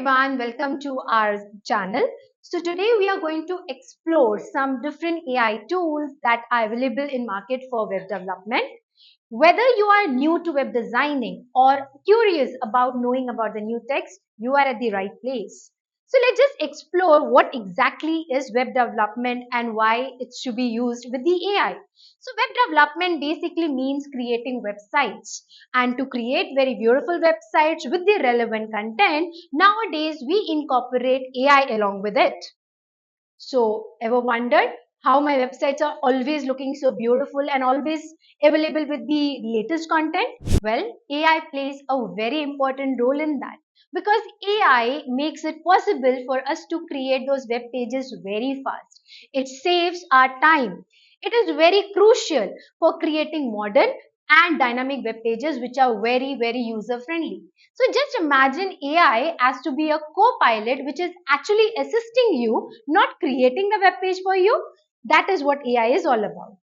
everyone, welcome to our channel. So today we are going to explore some different AI tools that are available in market for web development. Whether you are new to web designing or curious about knowing about the new text, you are at the right place. So let's just explore what exactly is web development and why it should be used with the AI. So web development basically means creating websites, and to create very beautiful websites with the relevant content, nowadays we incorporate AI along with it. So, ever wondered how my websites are always looking so beautiful and always available with the latest content? Well, AI plays a very important role in that because AI makes it possible for us to create those web pages very fast. It saves our time. It is very crucial for creating modern and dynamic web pages which are very user friendly. So just imagine AI as to be a co-pilot which is actually assisting you, not creating the web page for you. That is what AI is all about.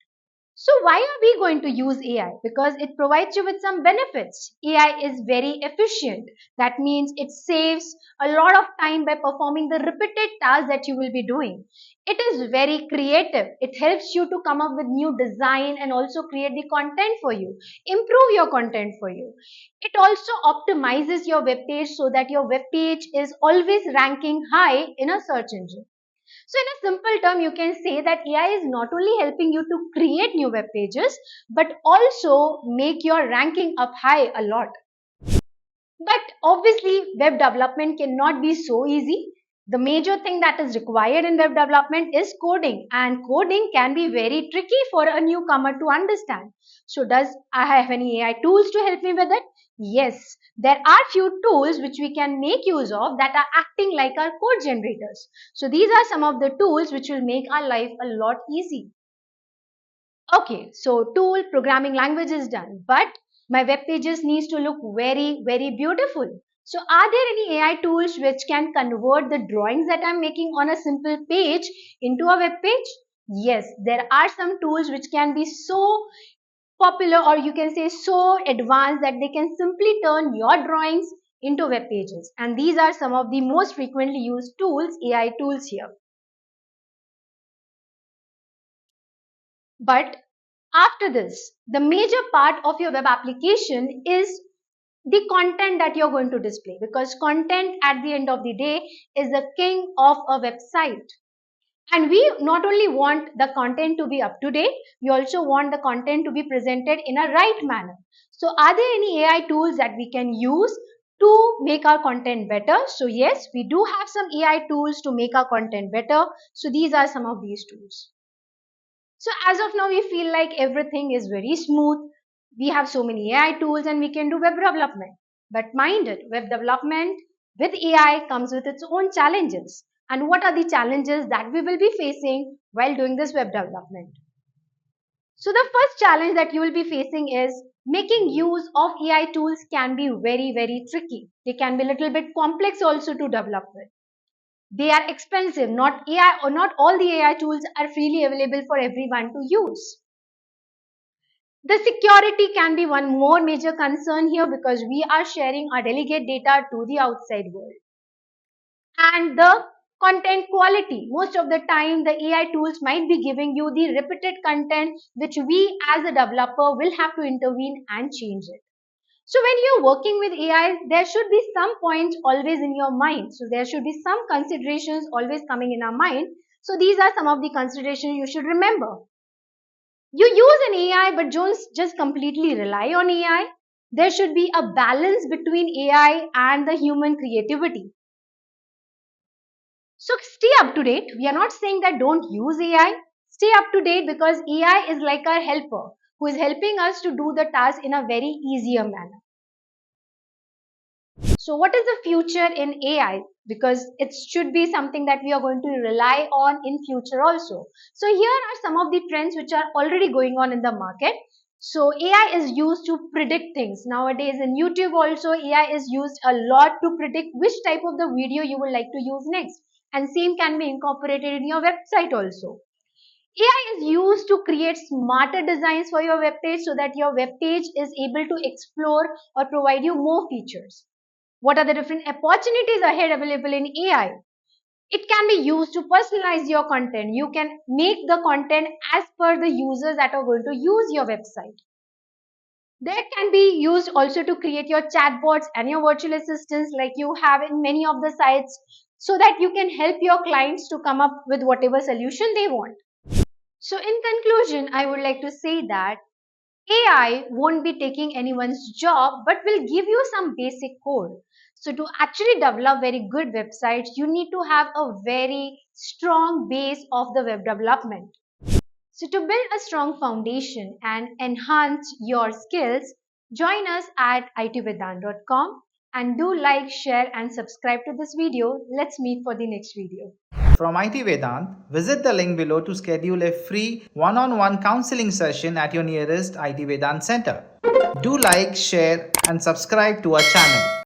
So why are we going to use AI? Because it provides you with some benefits. AI is very efficient. That means it saves a lot of time by performing the repeated tasks that you will be doing. It is very creative. It helps you to come up with new design and also create the content for you, improve your content for you. It also optimizes your web page so that your web page is always ranking high in a search engine. So in a simple term, you can say that AI is not only helping you to create new web pages, but also make your ranking up high a lot. But obviously, web development cannot be so easy. The major thing that is required in web development is coding, and coding can be very tricky for a newcomer to understand. So, does I have any AI tools to help me with it? Yes, there are few tools which we can make use of that are acting like our code generators. So, these are some of the tools which will make our life a lot easy. Okay, so tool programming language is done, but my web pages needs to look very beautiful. So are there any AI tools which can convert the drawings that I'm making on a simple page into a web page? Yes, there are some tools which can be so popular, or you can say so advanced, that they can simply turn your drawings into web pages. And these are some of the most frequently used tools, AI tools here. But after this, the major part of your web application is the content that you're going to display, because content at the end of the day is the king of a website. And we not only want the content to be up to date, we also want the content to be presented in a right manner. So are there any AI tools that we can use to make our content better? So yes, we do have some AI tools to make our content better. So these are some of these tools. So as of now, we feel like everything is very smooth. We have so many AI tools and we can do web development. But mind it, web development with AI comes with its own challenges. And what are the challenges that we will be facing while doing this web development? So the first challenge that you will be facing is making use of AI tools can be very tricky. They can be a little bit complex also to develop with. They are expensive. Not AI or not all the AI tools are freely available for everyone to use. The security can be one more major concern here because we are sharing our delegate data to the outside world. And the content quality. Most of the time, the AI tools might be giving you the repeated content which we as a developer will have to intervene and change it. So when you're working with AI, there should be some points always in your mind. So there should be some considerations always coming in our mind. So these are some of the considerations you should remember. You use an AI, but don't just completely rely on AI. There should be a balance between AI and the human creativity. So stay up to date. We are not saying that don't use AI. Stay up to date because AI is like our helper who is helping us to do the task in a very easier manner. So what is the future in AI? Because it should be something that we are going to rely on in future also. So here are some of the trends which are already going on in the market. So AI is used to predict things. Nowadays in YouTube also AI is used a lot to predict which type of the video you would like to use next. And same can be incorporated in your website also. AI is used to create smarter designs for your web page so that your web page is able to explore or provide you more features. What are the different opportunities ahead available in AI? It can be used to personalize your content. You can make the content as per the users that are going to use your website. That can be used also to create your chatbots and your virtual assistants like you have in many of the sites, so that you can help your clients to come up with whatever solution they want. So in conclusion, I would like to say that AI won't be taking anyone's job but will give you some basic code. So to actually develop very good websites, you need to have a very strong base of the web development. So to build a strong foundation and enhance your skills, join us at itvedant.com and do like, share and subscribe to this video. Let's meet for the next video. From IT Vedant, visit the link below to schedule a free one-on-one counseling session at your nearest IT Vedant center. Do like, share and subscribe to our channel.